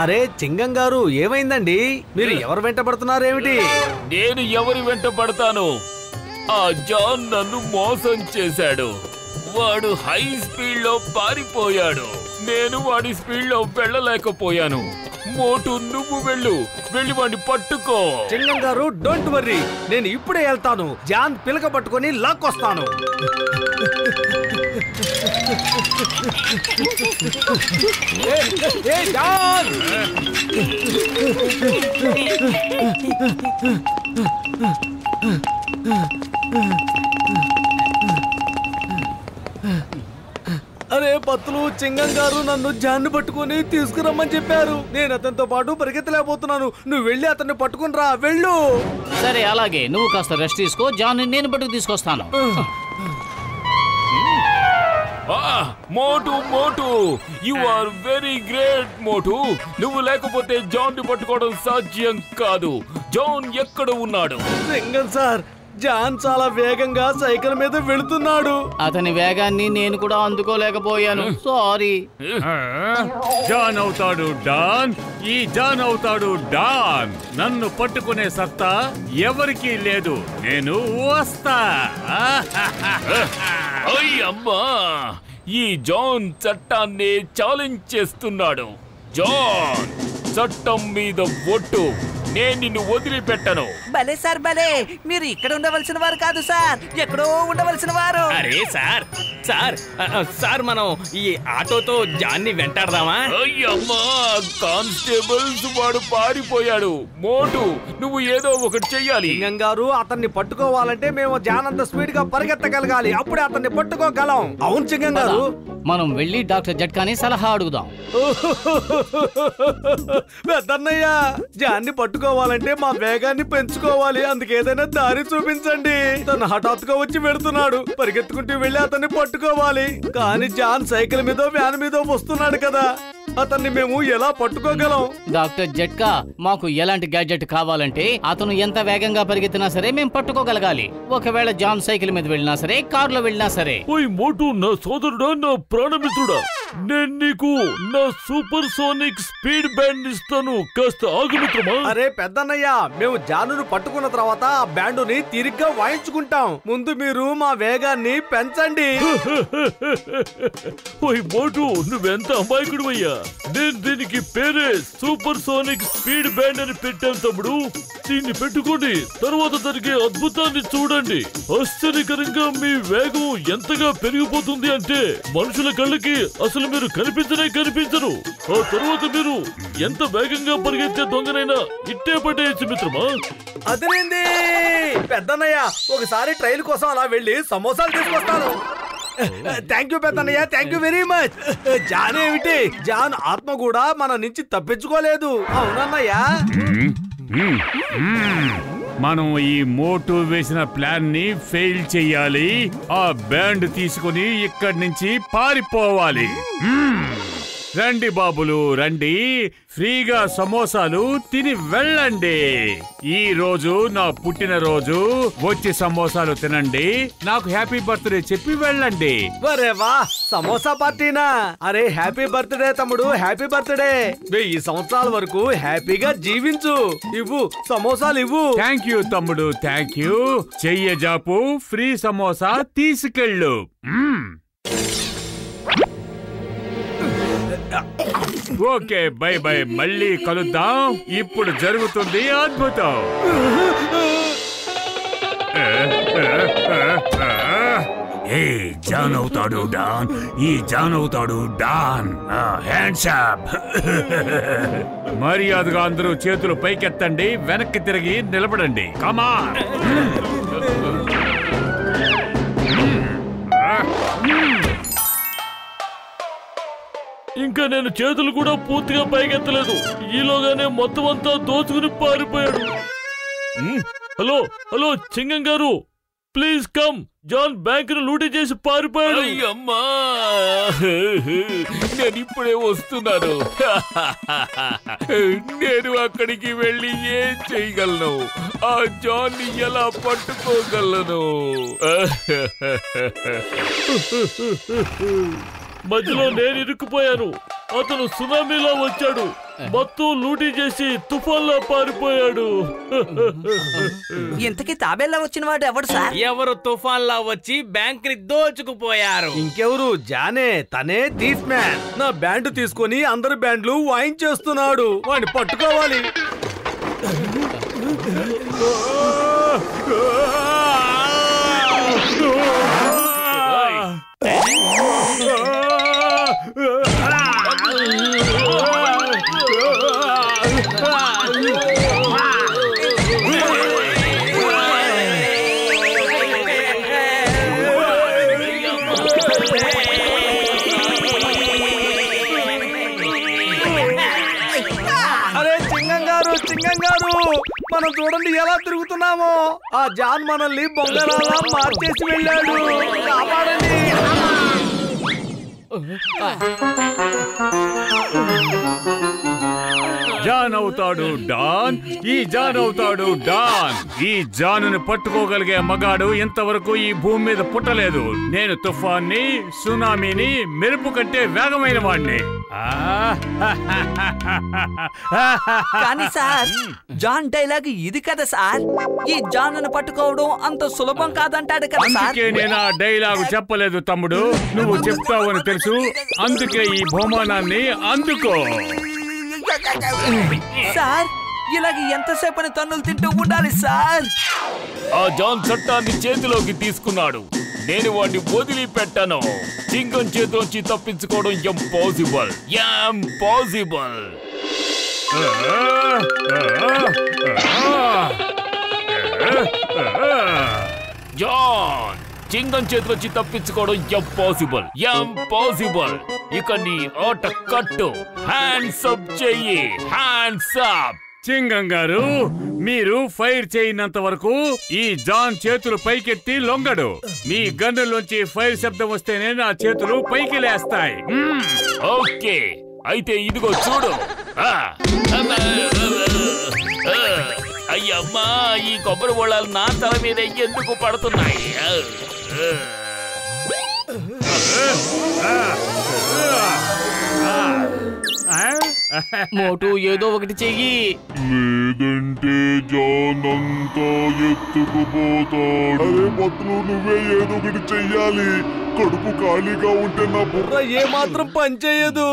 అరే చింగం గారు, ఏమైందండి? మీరు ఎవరు వెంట పడుతున్నారేమిటి? నేను ఎవరి వెంట పడతాను? ఆ జాన్ నన్ను మోసం చేశాడు. వాడు హై స్పీడ్ లో పారిపోయాడు. నేను వాడి స్పీడ్ లో వెళ్ళలేకపోయాను. మోటు, నువ్వు వెళ్ళి వాడిని పట్టుకో. చింగం గారు, డోంట్ వర్రీ, నేను ఇప్పుడే వెళ్తాను. జాన్ పిలక పట్టుకొని లాక్కొస్తాను. జాన్! అరే పత్తులు, చింగం గారు నన్ను జాన్ని పట్టుకుని తీసుకురమ్మని చెప్పారు. నేను అతనితో పాటు పరిగెత్తలేకపోతున్నాను. నువ్వు వెళ్ళి అతన్ని పట్టుకుని రా. వెళ్ళు. సరే, అలాగే. నువ్వు కాస్త రెస్ట్ తీసుకో. జాన్ నేను పట్టుకు తీసుకొస్తాను. మోటు, యు ఆర్ వెరీ గ్రేట్ మోటు. నువ్వు లేకపోతే జాన్ ని పట్టుకోవడం సాధ్యం కాదు. జాన్ ఎక్కడ ఉన్నాడు? చింగం సార్, జాన్ చాలా వేగంగా సైకిల్ మీద వెళుతున్నాడు. అతని వేగాన్ని నేను కూడా అందుకోలేకపోయాను. సారీ. జాన్ అవుతాడు డాన్. ఈ జాన్ అవుతాడు డాన్. నన్ను పట్టుకునే సత్తా ఎవరికీ లేదు. నేను వస్తా. అమ్మా, ఈ జాన్ చట్టాన్ని ఛాలెంజ్ చేస్తున్నాడు. జాన్, చట్టం మీద ఒట్టు. నేను నిన్ను వదిలిపెట్టను. భలే సార్, భలే. మీరు ఇక్కడ ఉండవలసిన వారు కాదు సార్, ఎక్కడో ఉండవలసిన వారు. అరే సార్ మనం ఈ ఆటోతో జాన్ని వెంటాడదామా? అయ్యమ్మా, కానిస్టేబుల్స్ వాడు పారిపోయాడు. మోటు, నువ్వు ఏదో ఒకటి చెయ్యాలి. చింగం గారు, అతన్ని పట్టుకోవాలంటే మేము జాన్ అంత స్పీడ్ గా పరిగెత్తగలగాలి. అప్పుడే అతన్ని పట్టుకోగలం. అవును చింగం గారు. మనం వెళ్ళి డాక్టర్ జట్కాని సలహా అడుగుదాం. పెద్దన్నయ్య, జాన్ని పట్టుకోవాలంటే మా వేగాన్ని పెంచుకోవాలి. అందుకేదైనా దారి చూపించండి. తను హఠాత్తుగా వచ్చి వెళుతున్నాడు. పరిగెత్తుకుంటూ వెళ్ళి అతన్ని పట్టుకోవాలి. కానీ జాన్ సైకిల్ మీద వ్యాన్ మీద వస్తున్నాడు కదా, అతన్ని మేము ఎలా పట్టుకోగలం? డాక్టర్ జట్కా, మాకు ఎలాంటి గ్యాడ్జెట్ కావాలంటే అతను ఎంత వేగంగా పరిగెత్తినా సరే మేము పట్టుకోగలగాలి. ఒకవేళ జాన్ సైకిల్ మీద వెళ్ళినా సరే, కారులో వెళ్ళినా సరే. ఓయ్ మోటు, నా సోదరుడా, నా ప్రాణమిత్రుడా, నేను నీకు నా సూపర్ సోనిక్ స్పీడ్ బ్యాండ్ ఇస్తాను. కాస్త ఆగు మిత్రమా. అరే పెద్దన్నయ్య, మేము జానును పట్టుకున్న తర్వాత ఆ బ్యాండుని తిరిగ్గా వాయించుకుంటాం. ముందు మీరు మా వేగాన్ని పెంచండి. ఓయ్ మోటు, నువ్వెంత అమాయకుడు అయ్యా. నేను దీనికి పేరే సూపర్ సోనిక్ స్పీడ్ బ్యాండ్ అని పెట్టాను తమ్ముడు. దీన్ని పెట్టుకోండి, తర్వాత జరిగే అద్భుతాన్ని చూడండి. ఆశ్చర్యకరంగా మీ వేగం ఎంతగా పెరిగిపోతుంది అంటే మనుషుల కళ్ళకి అసలు మీరు కనిపించరు. ఆ తర్వాత మీరు ఎంత వేగంగా పరిగెత్తే దొంగనైనా ఇట్టే పట్టేయచ్చు మిత్రమా. అదేంది పెద్దన్నయ్య, ఒకసారి ట్రైల్ కోసం అలా వెళ్ళి సమోసాలు తీసుకొస్తాను. థ్యాంక్ యూ పెద్దన్నయ్య, thank you very much. John ఏమిటి, జాన్ ఆత్మ కూడా మన నుంచి తప్పించుకోలేదు. అవునన్నయ్యా. మనం ఈ మోటు వేసిన ప్లాన్ ని ఫెయిల్ చెయ్యాలి. ఆ బ్యాండ్ తీసుకుని ఇక్కడి నుంచి పారిపోవాలి. రండి బాబులు, రండి. ఫ్రీగా సమోసాలు తిని వెళ్ళండి. ఈ రోజు నా పుట్టినరోజు. వచ్చి సమోసాలు తినండి, నాకు హ్యాపీ బర్త్డే చెప్పి వెళ్ళండి. వరే వా, సమోసా పార్టీనా? అరే హ్యాపీ బర్త్డే తమ్ముడు, హ్యాపీ బర్త్డే. 1000 సంవత్సరాల వరకు హ్యాపీగా జీవించు. ఇవ్వు సమోసాలు ఇవ్వు. థ్యాంక్ యూ తమ్ముడు, థ్యాంక్ యూ. చెయ్య జాపు, ఫ్రీ సమోసా తీసుకెళ్ళు. ఓకే, బై బై, మళ్ళీ కలుద్దాం. ఇప్పుడు జరుగుతుంది అద్భుతం. జాన్ అవుతాడు డాన్. ఈ జాన్ అవుతాడు డాన్. Hands up. మర్యాదగా అందరూ చేతులు పైకెత్తండి, వెనక్కి తిరిగి నిలబడండి. కమాన్. ఇంకా నేను చేతులు కూడా పూర్తిగా పైకెత్తలేదు. ఈలోగానే మొత్తం అంతా దోచుకుని పారిపోయాడు. హలో హలో చింగం గారు, ప్లీజ్ కమ్. జాన్ బ్యాంక్ ను లూటీ చేసి పారిపోయాడు. అమ్మా, నేను ఇప్పుడే వస్తున్నాను. నేను అక్కడికి వెళ్ళి ఏం చేయగలను? ఆ జాన్ ని ఎలా పట్టుకోగలను? మధ్యలో నేను ఇరుక్కుపోయాను. అతను సునామీలో వచ్చాడు, మొత్తం లూటీ చేసి తుఫాన్లో పారిపోయాడు. ఇంతకీ తాబేలా వచ్చిన వాడు ఎవడు సార్? ఎవరు తుఫాన్లా వచ్చి బ్యాంక్ ని దోచుకుపోయారు? ఇంకెవరు? జానే, తనే థీఫ్ మ్యాన్. నా బ్యాండ్ తీసుకొని అందరి బ్యాండ్లు వాయించేస్తున్నాడు. వాడిని పట్టుకోవాలి. మనం చూడండి ఎలా తిరుగుతున్నామో. ఆ జాన్ మనల్ని బొంగరాలా మార్చేసి వెళ్ళాడు. కాపాడండి. జాన్ అవుతాడు డాన్, ఈ జాన్ అవుతాడు డాన్. ఈ జానుని పట్టుకోగలిగే మగాడు ఇంతవరకు ఈ భూమి మీద పుట్టలేదు. నేను తుఫాన్ని, సునామీని మెరుపు కంటే వేగమైన వాడిని. కానీ సార్, జాన్ డైలాగ్ ఇది కదా సార్. ఈ జాన్ పట్టుకోవడం అంత సులభం కాదంటాడు కదా సార్. అందుకే నేను ఆ డైలాగు చెప్పలేదు తమ్ముడు. నువ్వు చెప్తావని తెలుసు, అందుకే ఈ బహుమానాన్ని అందుకో. సార్, ఇలాగ ఎంతసేపని తన్నులు తింటూ ఉండాలి సార్? ఆ జాన్ చట్టాన్ని చేతిలోకి తీసుకున్నాడు. నేను వాడిని వదిలిపెట్టను. చింగం చేతిలోంచి తప్పించుకోవడం ఇంపాసిబుల్. ఇంపాసిబుల్. జాన్, చింగం చేతిలోంచి తప్పించుకోవడం ఇంపాసిబుల్. ఇంపాసిబుల్. ఇక నీ ఆట కట్టు. హ్యాండ్స్ అప్ చెయ్యి. Hands up. చింగం గారు, మీరు ఫైర్ చేయనంత వరకు ఈ జాన్ చేతులు పైకెత్తి లొంగడు. మీ గన్నులోంచి ఫైర్ శబ్దం వస్తేనే నా చేతులు పైకి లేస్తాయి. ఓకే, అయితే ఇదిగో చూడు. అయ్యమ్మా, ఈ కొబ్బరి బొళ్ళాలు నా తల మీద ఎందుకు పడుతున్నాయి? మోటు ఏదో ఒకటి చెయ్యి. లేదంటే జాన్ అంతా ఎత్తుకుపోతాడు. అరే మొత్తం నువ్వే ఏదో ఒకటి చెయ్యాలి. కడుపు ఖాళీగా ఉంటే నా బుర్ర ఏ మాత్రం పనిచేయదు.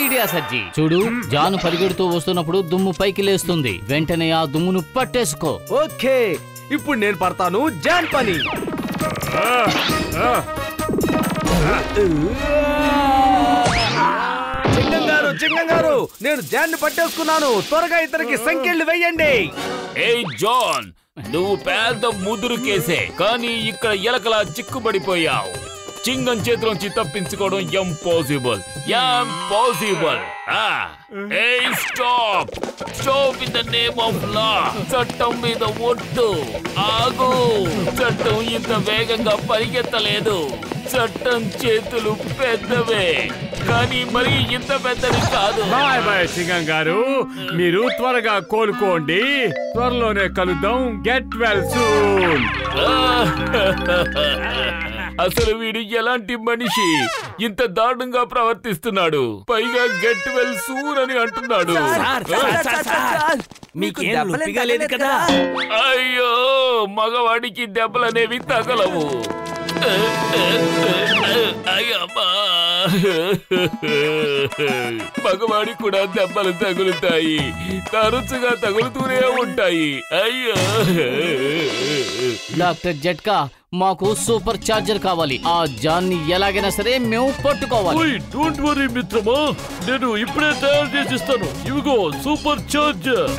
ఐడియా సజ్జి. చూడు, జాను పరిగెడుతూ వస్తున్నప్పుడు దుమ్ము పైకి లేస్తుంది. వెంటనే ఆ దుమ్మును పట్టేసుకో. ఓకే, ఇప్పుడు నేను పడతాను జాన్ పని. చింగం గారు, నేను జాన్ ని పట్టేసుకున్నాను. త్వరగా ఇతనికి సంకెళ్ళు వెయ్యండి. ఏ జాన్, నువ్వు పెద్ద ముదురు కేసే, కానీ ఇక్కడ ఎలకలా చిక్కుబడిపోయావు. చింగం చేతిలోంచి తప్పించుకోవడం impossible. Impossible. Stop. Stop in the name of law. చట్టం మీద ఒట్టు. ఆగు. చట్టం ఇంత వేగంగా పరిగెత్తలేదు. చట్టం చేతులు పెద్దవే, కానీ మరి ఇంత పెద్దది కాదు. బాయ్ బాయ్ సింగం గారు, మీరు త్వరగా కోలుకోండి. త్వరలోనే కలుద్దాం. Get well soon. అసలు వీడు ఎలాంటి మనిషి? ఇంత దారుణంగా ప్రవర్తిస్తున్నాడు. పైగా గెట్ వెల్ సూన్ అని అంటున్నాడు. మీకు దెబ్బలేం తగలేదు కదా? అయ్యో, మగవాడికి దెబ్బలనేవి తగలవు. అయ్యమ్మా, మగవాడి కూడా దెబ్బలు తగులుతాయి. తరచుగా తగులుతూనే ఉంటాయి. అయ్యో. డాక్టర్ జట్కా, మాకు సూపర్ చార్జర్ కావాలి. ఆ జాన్ని ఎలాగైనా సరే మేము పట్టుకోవాలి. డోంట్ వరీ మిత్రమా, నేను ఇప్పుడే తయారు చేసి ఇస్తాను. ఇవిగో సూపర్ చార్జర్.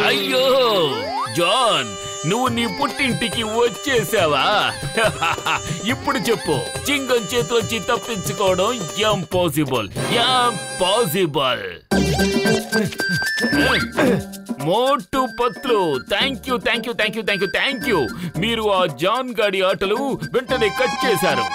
అయ్యో జాన్, నువ్వు నీ పుట్టింటికి వచ్చేసావా? ఇప్పుడు చెప్పు, చింగం చేతిలోంచి తప్పించుకోవడం impossible. Motu Patlu, thank you. మీరు ఆ జాన్ గాడి ఆటలు వెంటనే కట్ చేశారు.